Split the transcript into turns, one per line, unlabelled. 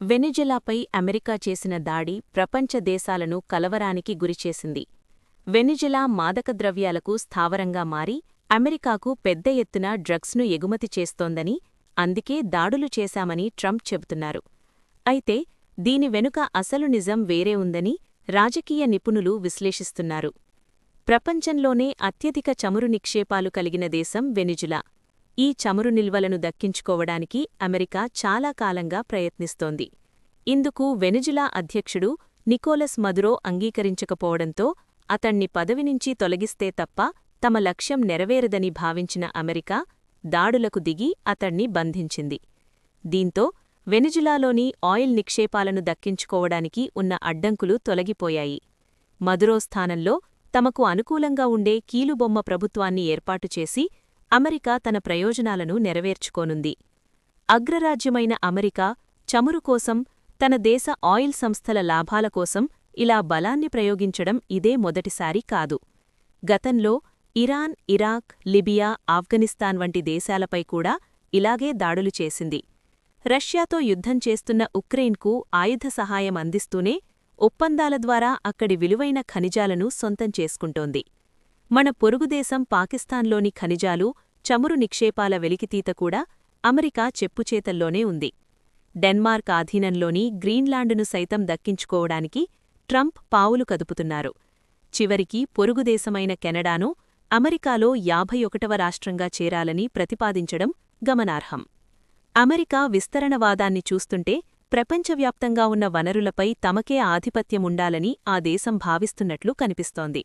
వెనిజులాపై America చేసిన దాడి ప్రపంచ దేశాలను కలవరానికి గురిచేసింది. వెనిజులా మాదకద్రవ్యాలకు స్థావరంగా మారి అమెరికాకు పెద్ద ఎత్తున డ్రగ్స్ను ఎగుమతి చేస్తోందని, అందుకే దాడులు చేశామని ట్రంప్ చెబుతున్నారు. అయితే దీని వెనుక అసలు నిజం వేరే ఉందని రాజకీయ నిపుణులు విశ్లేషిస్తున్నారు. ప్రపంచంలోనే అత్యధిక చమురు నిక్షేపాలు కలిగిన దేశం వెనిజులా. ఈ చమురు నిల్వలను దక్కించుకోవడానికి అమెరికా చాలా కాలంగా ప్రయత్నిస్తోంది. ఇందుకు వెనిజులా అధ్యక్షుడు నికోలస్ మదురో అంగీకరించకపోవడంతో అతణ్ణి పదవి నుంచి తొలగిస్తే తప్ప తమ లక్ష్యం నెరవేరదని భావించిన అమెరికా దాడులకు దిగి అతణ్ణి బంధించింది. దీంతో వెనిజులాలోని ఆయిల్ నిక్షేపాలను దక్కించుకోవడానికి ఉన్న అడ్డంకులు తొలగిపోయాయి. మదురో స్థానంలో తమకు అనుకూలంగా ఉండే కీలుబొమ్మ ప్రభుత్వాన్ని ఏర్పాటుచేసి అమెరికా తన ప్రయోజనాలను నెరవేర్చుకోనుంది. అగ్రరాజ్యమైన అమెరికా చమురు కోసం, తన దేశ ఆయిల్ సంస్థల లాభాల కోసం ఇలా బలాన్ని ప్రయోగించడం ఇదే మొదటిసారి కాదు. గతంలో ఇరాన్, ఇరాక్, లిబియా, ఆఫ్ఘనిస్తాన్ వంటి దేశాలపై కూడా ఇలాగే దాడులు చేసింది. రష్యాతో యుద్ధం చేస్తున్న ఉక్రెయిన్కు ఆయుధ సహాయం అందిస్తూనే ఒప్పందాల ద్వారా అక్కడి విలువైన ఖనిజాలను సొంతం చేసుకుంటోంది. మన పొరుగుదేశం పాకిస్తాన్లోని ఖనిజాలు, చమురు నిక్షేపాల వెలికితీత కూడా అమెరికా చెప్పుచేతల్లోనే ఉంది. డెన్మార్క్ ఆధీనంలోని గ్రీన్లాండును సైతం దక్కించుకోవడానికి ట్రంప్ పావులు కదుపుతున్నారు. చివరికి పొరుగుదేశమైన కెనడాను అమెరికాలో 51వ రాష్ట్రంగా చేరాలని ప్రతిపాదించడం గమనార్హం. అమెరికా విస్తరణవాదాన్ని చూస్తుంటే ప్రపంచవ్యాప్తంగా ఉన్న వనరులపై తమకే ఆధిపత్యముండాలని ఆ దేశం భావిస్తున్నట్లు కనిపిస్తోంది.